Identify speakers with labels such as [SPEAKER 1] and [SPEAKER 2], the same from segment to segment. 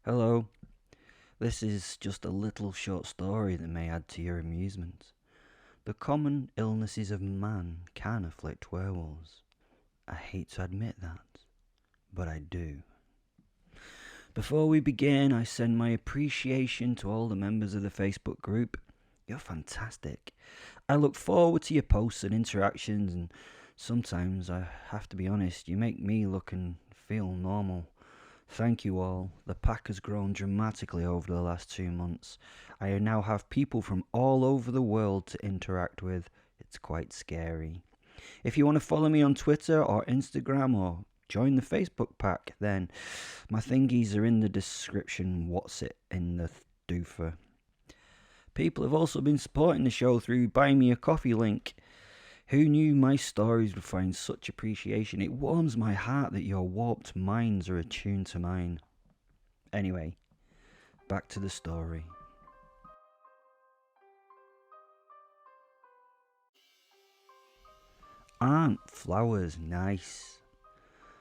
[SPEAKER 1] Hello, this is just a little short story that may add to your amusement. The common illnesses of man can afflict werewolves. I hate to admit that, but I do. Before we begin, I send my appreciation to all the members of the Facebook group. You're fantastic. I look forward to your posts and interactions, and sometimes, I have to be honest, you make me look and feel normal. Thank you all. The pack has grown dramatically over the last 2 months. I now have people from all over the world to interact with. It's quite scary. If you want to follow me on Twitter or Instagram or join the Facebook pack, then my thingies are in the description. What's it in the doofer? People have also been supporting the show through Buy Me a Coffee link. Who knew my stories would find such appreciation? It warms my heart that your warped minds are attuned to mine. Anyway, back to the story. Aren't flowers nice?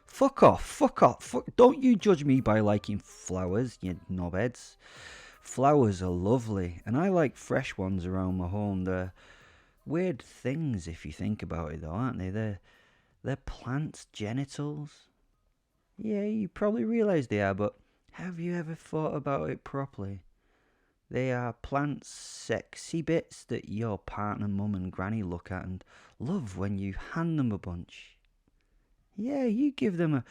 [SPEAKER 1] Fuck off. Don't you judge me by liking flowers, you knobheads. Flowers are lovely, and I like fresh ones around my home. They're weird things if you think about it though, aren't they? They're plants' genitals. Yeah, you probably realise they are, but have you ever thought about it properly? They are plants' sexy bits that your partner, mum and granny look at and love when you hand them a bunch. Yeah, you give them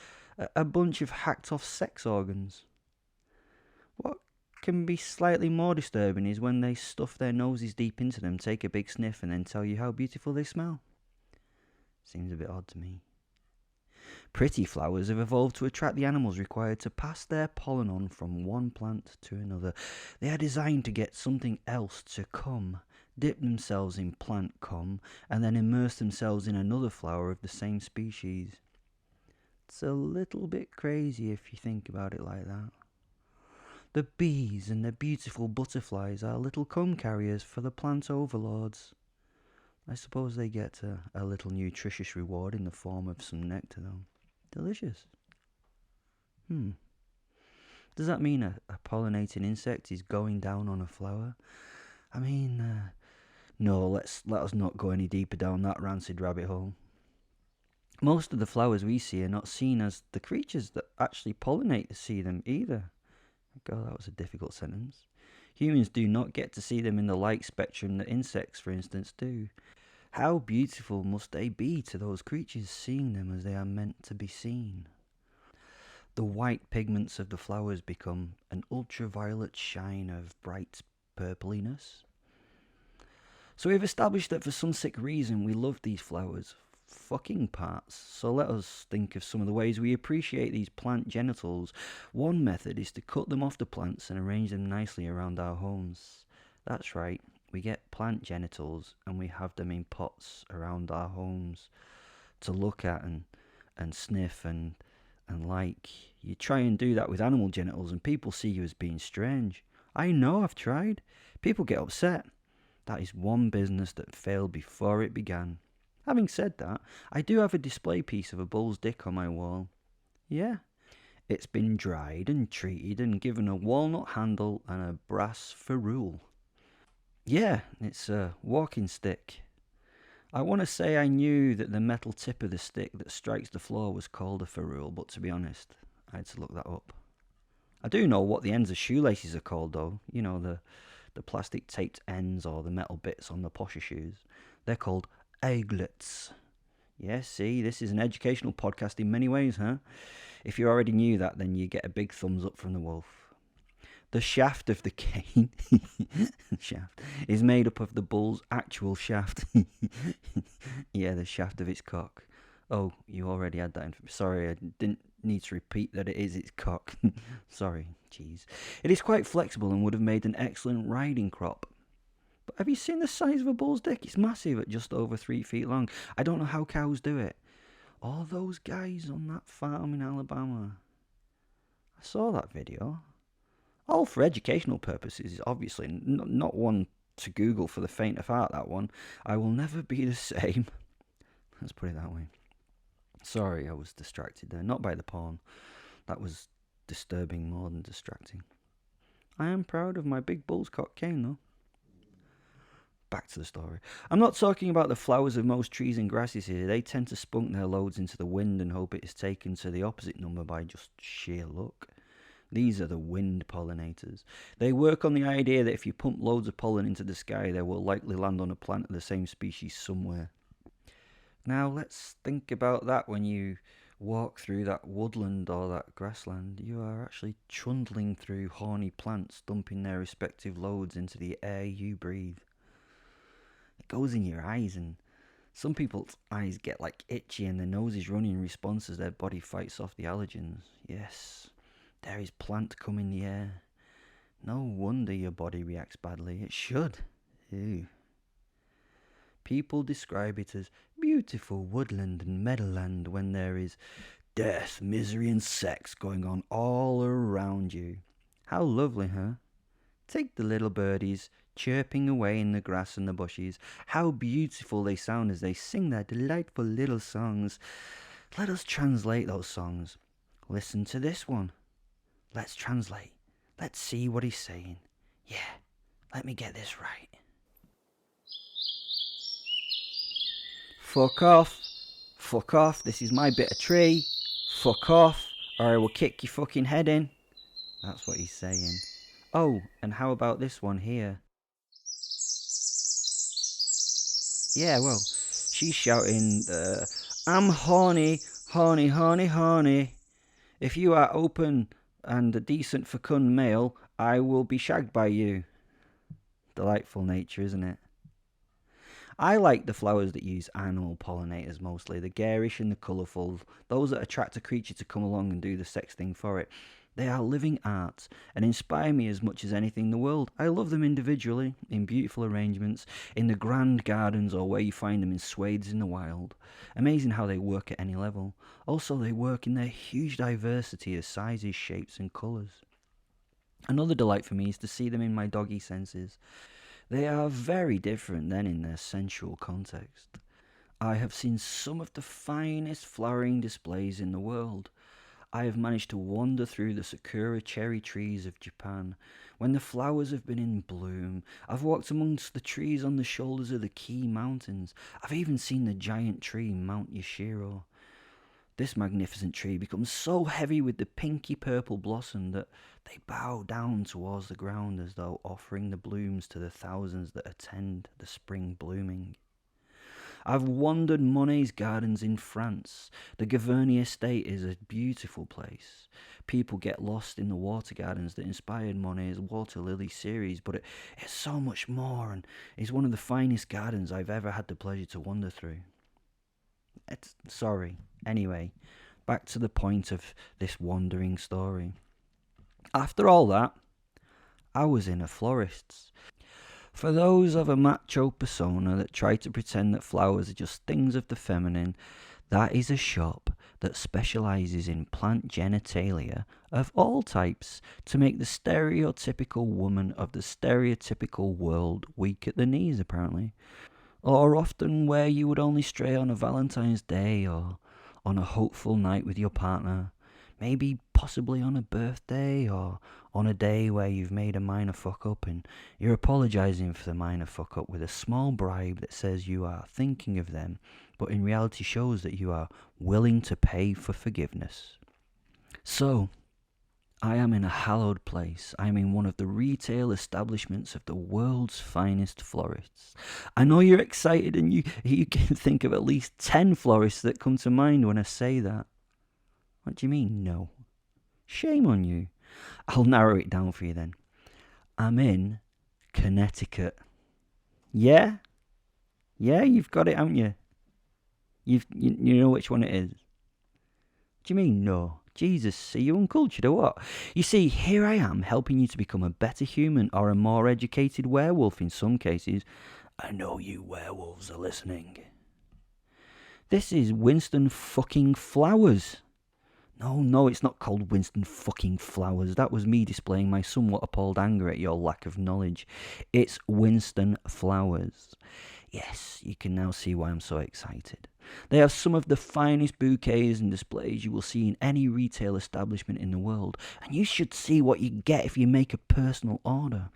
[SPEAKER 1] a bunch of hacked off sex organs. What can be slightly more disturbing is when they stuff their noses deep into them, take a big sniff, and then tell you how beautiful they smell. Seems a bit odd to me. Pretty flowers have evolved to attract the animals required to pass their pollen on from one plant to another. They are designed to get something else to come, dip themselves in plant cum, and then immerse themselves in another flower of the same species. It's a little bit crazy if you think about it like that. The bees and the beautiful butterflies are little cum carriers for the plant overlords. I suppose they get a little nutritious reward in the form of some nectar though. Delicious. Does that mean a pollinating insect is going down on a flower? I mean, no, let us not go any deeper down that rancid rabbit hole. Most of the flowers we see are not seen as the creatures that actually pollinate to see them either. God, that was a difficult sentence. Humans do not get to see them in the light spectrum that insects, for instance, do. How beautiful must they be to those creatures, seeing them as they are meant to be seen? The white pigments of the flowers become an ultraviolet shine of bright purpliness. So we've established that for some sick reason we love these flowers. Fucking parts. So let us think of some of the ways we appreciate these plant genitals. One method is to cut them off the plants and arrange them nicely around our homes. That's right, we get plant genitals and we have them in pots around our homes to look at and sniff and like. You try and do that with animal genitals and people see you as being strange. I know, I've tried. People get upset. That is one business that failed before it began. Having said that, I do have a display piece of a bull's dick on my wall. Yeah, it's been dried and treated and given a walnut handle and a brass ferrule. Yeah, it's a walking stick. I want to say I knew that the metal tip of the stick that strikes the floor was called a ferrule, but to be honest, I had to look that up. I do know what the ends of shoelaces are called though. You know, the plastic taped ends or the metal bits on the posher shoes. They're called aiglets. Yes, see, this is an educational podcast in many ways, huh? If you already knew that, then you get a big thumbs up from the wolf. The shaft of the cane shaft is made up of the bull's actual shaft. Yeah, the shaft of its cock. Oh, you already had that. Sorry, I didn't need to repeat that it is its cock. Sorry, jeez. It is quite flexible and would have made an excellent riding crop. But have you seen the size of a bull's dick? It's massive at just over 3 feet long. I don't know how cows do it. All those guys on that farm in Alabama. I saw that video. All for educational purposes, obviously. Not one to Google for the faint of heart, that one. I will never be the same. Let's put it that way. Sorry, I was distracted there. Not by the porn. That was disturbing more than distracting. I am proud of my big bull's cock cane, though. Back to the story. I'm not talking about the flowers of most trees and grasses here. They tend to spunk their loads into the wind and hope it is taken to the opposite number by just sheer luck. These are the wind pollinators. They work on the idea that if you pump loads of pollen into the sky, they will likely land on a plant of the same species somewhere. Now let's think about that when you walk through that woodland or that grassland. You are actually trundling through horny plants, dumping their respective loads into the air you breathe. It goes in your eyes, and some people's eyes get like itchy and their noses run in response as their body fights off the allergens. Yes, there is plant cum in the air. No wonder your body reacts badly. It should. Ew. People describe it as beautiful woodland and meadowland when there is death, misery and sex going on all around you. How lovely, huh? Take the little birdies chirping away in the grass and the bushes. How beautiful they sound as they sing their delightful little songs. Let us translate those songs. Listen to this one. Let's translate. Let's see what he's saying. Yeah, let me get this right. Fuck off. Fuck off. This is my bit of tree. Fuck off, or I will kick your fucking head in. That's what he's saying. Oh, and how about this one here? Yeah, well, she's shouting, I'm horny, horny, horny, horny. If you are open and a decent fecund male, I will be shagged by you. Delightful nature, isn't it? I like the flowers that use animal pollinators mostly, the garish and the colourful, those that attract a creature to come along and do the sex thing for it. They are living art and inspire me as much as anything in the world. I love them individually, in beautiful arrangements, in the grand gardens or where you find them in swathes in the wild. Amazing how they work at any level. Also, they work in their huge diversity of sizes, shapes and colours. Another delight for me is to see them in my doggy senses. They are very different then in their sensual context. I have seen some of the finest flowering displays in the world. I have managed to wander through the sakura cherry trees of Japan when the flowers have been in bloom. I've walked amongst the trees on the shoulders of the Kii Mountains. I've even seen the giant tree Mount Yashiro. This magnificent tree becomes so heavy with the pinky purple blossom that they bow down towards the ground as though offering the blooms to the thousands that attend the spring blooming. I've wandered Monet's gardens in France. The Gaverny estate is a beautiful place. People get lost in the water gardens that inspired Monet's Water Lily series, but it's so much more and is one of the finest gardens I've ever had the pleasure to wander through. Sorry. Anyway, back to the point of this wandering story. After all that, I was in a florist's. For those of a macho persona that try to pretend that flowers are just things of the feminine, that is a shop that specialises in plant genitalia of all types to make the stereotypical woman of the stereotypical world weak at the knees, apparently. Or often where you would only stray on a Valentine's Day or on a hopeful night with your partner. Maybe possibly on a birthday or on a day where you've made a minor fuck up and you're apologising for the minor fuck up with a small bribe that says you are thinking of them, but in reality shows that you are willing to pay for forgiveness. So, I am in a hallowed place. I am in one of the retail establishments of the world's finest florists. I know you're excited and you can think of at least 10 florists that come to mind when I say that. What do you mean, no? Shame on you. I'll narrow it down for you then. I'm in Connecticut. Yeah? Yeah, you've got it, haven't you? You know which one it is. What do you mean, no? Jesus, are you uncultured or what? You see, here I am helping you to become a better human or a more educated werewolf in some cases. I know you werewolves are listening. This is Winston fucking Flowers. No, it's not called Winston fucking Flowers. That was me displaying my somewhat appalled anger at your lack of knowledge. It's Winston Flowers. Yes, you can now see why I'm so excited. They have some of the finest bouquets and displays you will see in any retail establishment in the world, and you should see what you get if you make a personal order.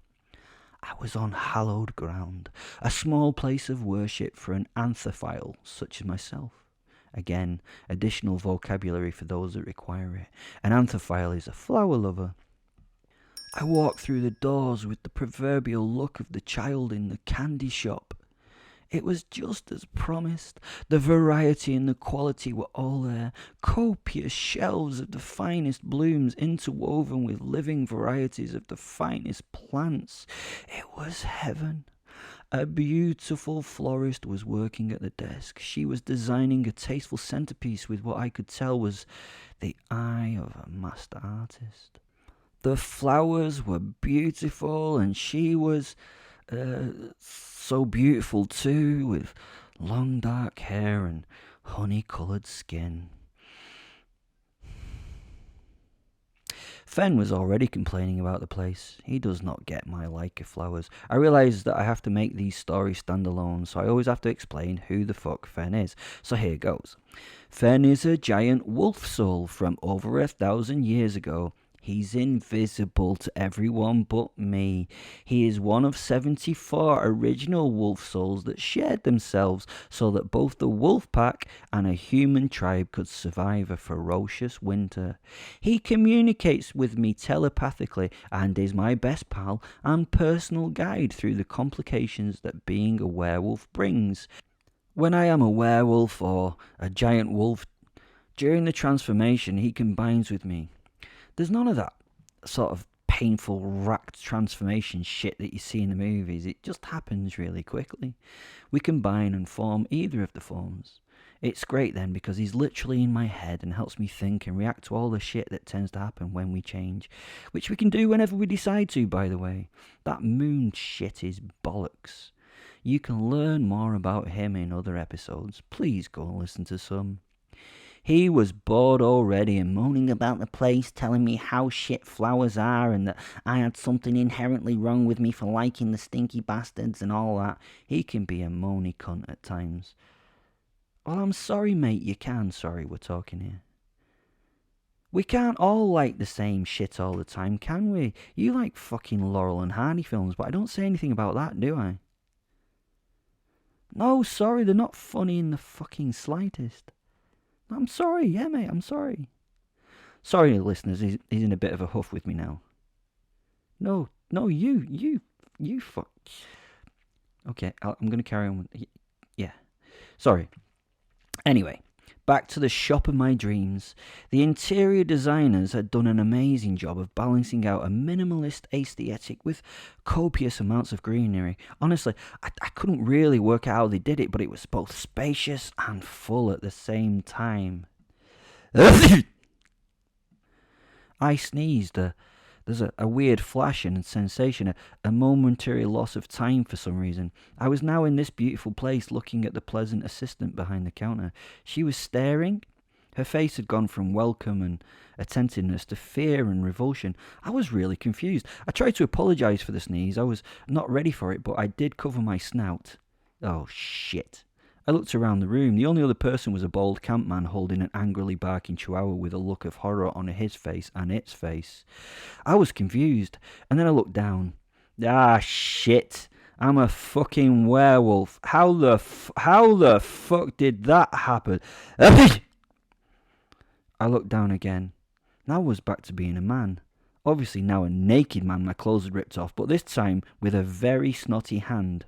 [SPEAKER 1] I was on hallowed ground, a small place of worship for an anthrophile such as myself. Again, additional vocabulary for those that require it. An anthrophile is a flower lover. I walked through the doors with the proverbial look of the child in the candy shop. It was just as promised. The variety and the quality were all there. Copious shelves of the finest blooms interwoven with living varieties of the finest plants. It was heaven. A beautiful florist was working at the desk. She was designing a tasteful centerpiece with what I could tell was the eye of a master artist. The flowers were beautiful, and she was so beautiful too, with long dark hair and honey-coloured skin. Fen was already complaining about the place. He does not get my like of flowers. I realise that I have to make these stories stand alone, so I always have to explain who the fuck Fen is. So here goes. Fen is a giant wolf soul from over 1,000 years ago. He's invisible to everyone but me. He is one of 74 original wolf souls that shared themselves so that both the wolf pack and a human tribe could survive a ferocious winter. He communicates with me telepathically and is my best pal and personal guide through the complications that being a werewolf brings. When I am a werewolf or a giant wolf, during the transformation he combines with me. There's none of that sort of painful, racked transformation shit that you see in the movies. It just happens really quickly. We combine and form either of the forms. It's great then because he's literally in my head and helps me think and react to all the shit that tends to happen when we change. Which we can do whenever we decide to, by the way. That moon shit is bollocks. You can learn more about him in other episodes. Please go and listen to some. He was bored already and moaning about the place, telling me how shit flowers are and that I had something inherently wrong with me for liking the stinky bastards and all that. He can be a moany cunt at times. Well, I'm sorry, mate, you can. Sorry, we're talking here. We can't all like the same shit all the time, can we? You like fucking Laurel and Hardy films, but I don't say anything about that, do I? No, sorry, they're not funny in the fucking slightest. I'm sorry, yeah, mate, I'm sorry. Sorry, listeners, he's in a bit of a huff with me now. No, you fuck. Okay, I'm going to carry on with... Yeah, sorry. Anyway, back to the shop of my dreams. The interior designers had done an amazing job of balancing out a minimalist aesthetic with copious amounts of greenery. Honestly, I couldn't really work out how they did it, but it was both spacious and full at the same time. I sneezed. There's a weird flash and sensation, a momentary loss of time for some reason. I was now in this beautiful place looking at the pleasant assistant behind the counter. She was staring. Her face had gone from welcome and attentiveness to fear and revulsion. I was really confused. I tried to apologise for the sneeze. I was not ready for it, but I did cover my snout. Oh, shit. I looked around the room. The only other person was a bald campman holding an angrily barking chihuahua with a look of horror on his face and its face. I was confused, and then I looked down. Ah, shit. I'm a fucking werewolf. How the fuck did that happen? I looked down again. Now I was back to being a man. Obviously now a naked man, my clothes had ripped off, but this time with a very snotty hand.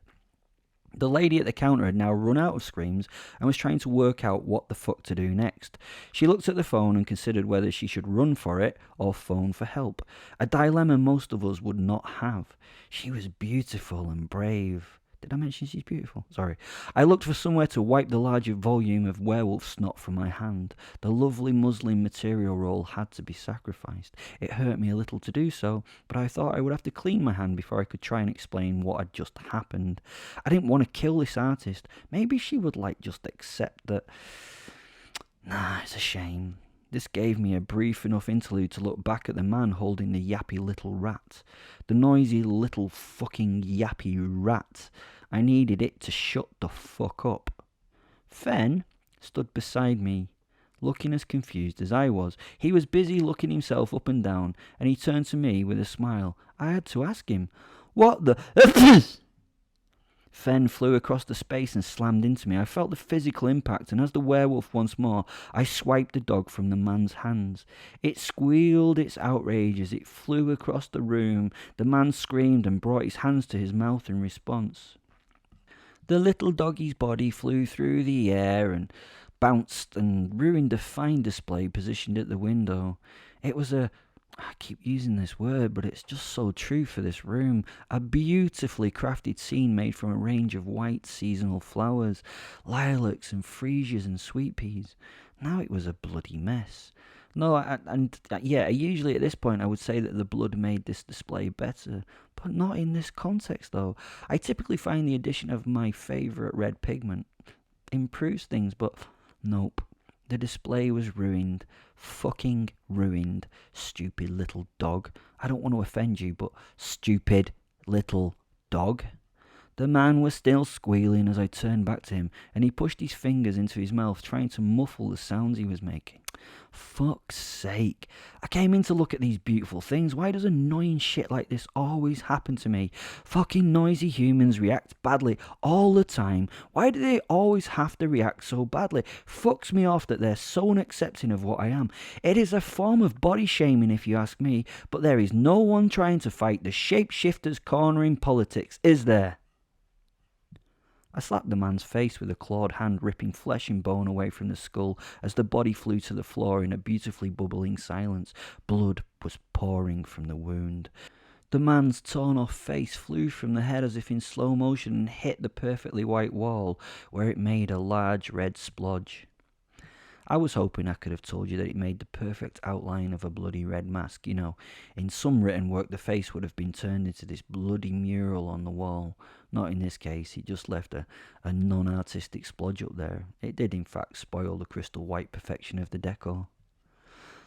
[SPEAKER 1] The lady at the counter had now run out of screams and was trying to work out what the fuck to do next. She looked at the phone and considered whether she should run for it or phone for help. A dilemma most of us would not have. She was beautiful and brave. Did I mention she's beautiful? Sorry. I looked for somewhere to wipe the larger volume of werewolf snot from my hand. The lovely muslin material roll had to be sacrificed. It hurt me a little to do so, but I thought I would have to clean my hand before I could try and explain what had just happened. I didn't want to kill this artist. Maybe she would just accept that... Nah, it's a shame. This gave me a brief enough interlude to look back at the man holding the yappy little rat. The noisy little fucking yappy rat. I needed it to shut the fuck up. Fen stood beside me, looking as confused as I was. He was busy looking himself up and down, and he turned to me with a smile. I had to ask him, "What the..." Fen flew across the space and slammed into me. I felt the physical impact, and as the werewolf once more, I swiped the dog from the man's hands. It squealed its outrage as it flew across the room. The man screamed and brought his hands to his mouth in response. The little doggy's body flew through the air and bounced and ruined a fine display positioned at the window. It was I keep using this word, but it's just so true for this room. A beautifully crafted scene made from a range of white seasonal flowers, lilacs and freesias and sweet peas. Now it was a bloody mess. Usually at this point I would say that the blood made this display better, but not in this context though. I typically find the addition of my favourite red pigment improves things, but nope. The display was ruined. Fucking ruined. Stupid little dog. I don't want to offend you, but stupid little dog. The man was still squealing as I turned back to him, and he pushed his fingers into his mouth, trying to muffle the sounds he was making. Fuck's sake. I came in to look at these beautiful things. Why does annoying shit like this always happen to me? Fucking noisy humans react badly all the time. Why do they always have to react so badly? Fucks me off that they're so unaccepting of what I am. It is a form of body shaming if you ask me, but there is no one trying to fight the shapeshifters' corner in politics, is there? I slapped the man's face with a clawed hand, ripping flesh and bone away from the skull as the body flew to the floor in a beautifully bubbling silence. Blood was pouring from the wound. The man's torn-off face flew from the head as if in slow motion and hit the perfectly white wall, where it made a large red splodge. I was hoping I could have told you that it made the perfect outline of a bloody red mask. You know, in some written work the face would have been turned into this bloody mural on the wall. Not in this case, it just left a non-artistic splodge up there. It did in fact spoil the crystal white perfection of the decor.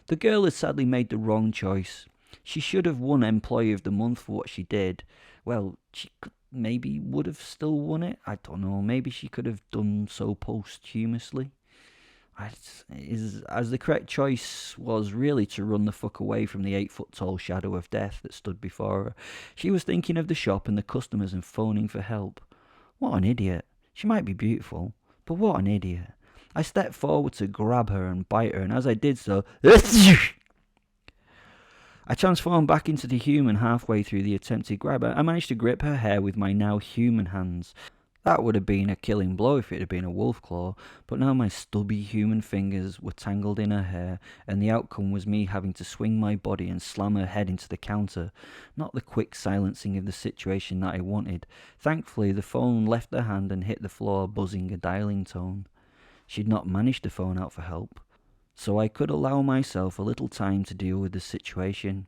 [SPEAKER 1] The girl had sadly made the wrong choice. She should have won Employee of the Month for what she did. Well, she maybe would have still won it. I don't know, maybe she could have done so posthumously. As the correct choice was really to run the fuck away from the 8-foot-tall shadow of death that stood before her. She was thinking of the shop and the customers and phoning for help. What an idiot. She might be beautiful, but what an idiot. I stepped forward to grab her and bite her, and as I did so, I transformed back into the human halfway through the attempted grab. I managed to grip her hair with my now human hands. That would have been a killing blow if it had been a wolf claw, but now my stubby human fingers were tangled in her hair, and the outcome was me having to swing my body and slam her head into the counter. Not the quick silencing of the situation that I wanted. Thankfully, the phone left her hand and hit the floor, buzzing a dialing tone. She'd not managed to phone out for help, so I could allow myself a little time to deal with the situation.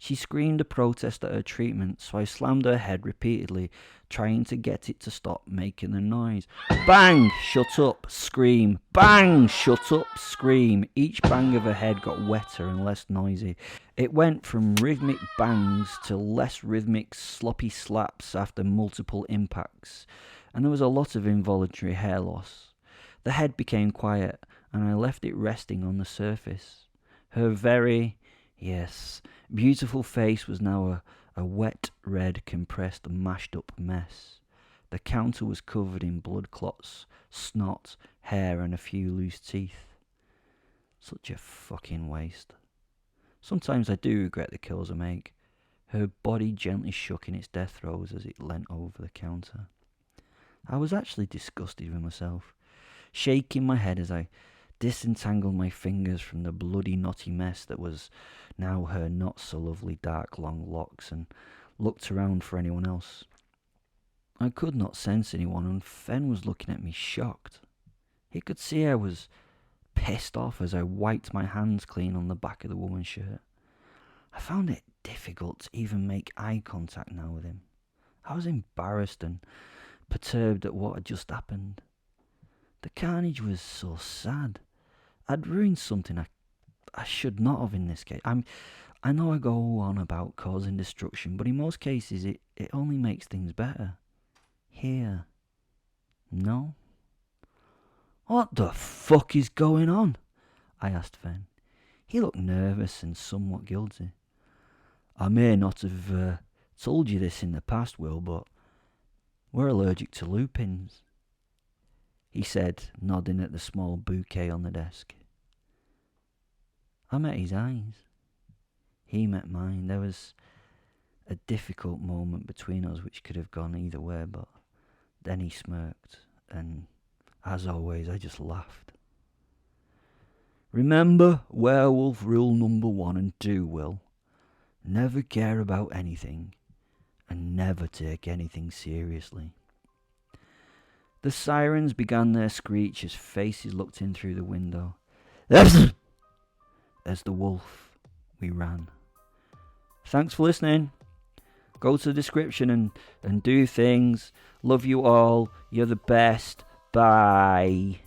[SPEAKER 1] She screamed a protest at her treatment, so I slammed her head repeatedly, trying to get it to stop making the noise. Bang! Shut up! Scream! Bang! Shut up! Scream! Each bang of her head got wetter and less noisy. It went from rhythmic bangs to less rhythmic sloppy slaps after multiple impacts, and there was a lot of involuntary hair loss. The head became quiet, and I left it resting on the surface. Her beautiful face was now a wet, red, compressed, mashed-up mess. The counter was covered in blood clots, snot, hair, and a few loose teeth. Such a fucking waste. Sometimes I do regret the kills I make. Her body gently shook in its death throes as it leant over the counter. I was actually disgusted with myself, shaking my head as I disentangled my fingers from the bloody knotty mess that was now her not-so-lovely dark long locks, and looked around for anyone else. I could not sense anyone, and Fen was looking at me shocked. He could see I was pissed off as I wiped my hands clean on the back of the woman's shirt. I found it difficult to even make eye contact now with him. I was embarrassed and perturbed at what had just happened. The carnage was so sad. I'd ruined something I I should not have in this case. I know I go on about causing destruction, but in most cases it only makes things better. Here. No? What the fuck is going on? I asked Fen. He looked nervous and somewhat guilty. I may not have told you this in the past, Will, but we're allergic to lupins, he said, nodding at the small bouquet on the desk. I met his eyes. He met mine. There was a difficult moment between us which could have gone either way, but then he smirked, and as always, I just laughed. Remember werewolf rule number 1 and 2, Will. Never care about anything, and never take anything seriously. The sirens began their screech as faces looked in through the window. As the wolf, we ran. Thanks for listening. Go to the description and do things. Love you all. You're the best. Bye.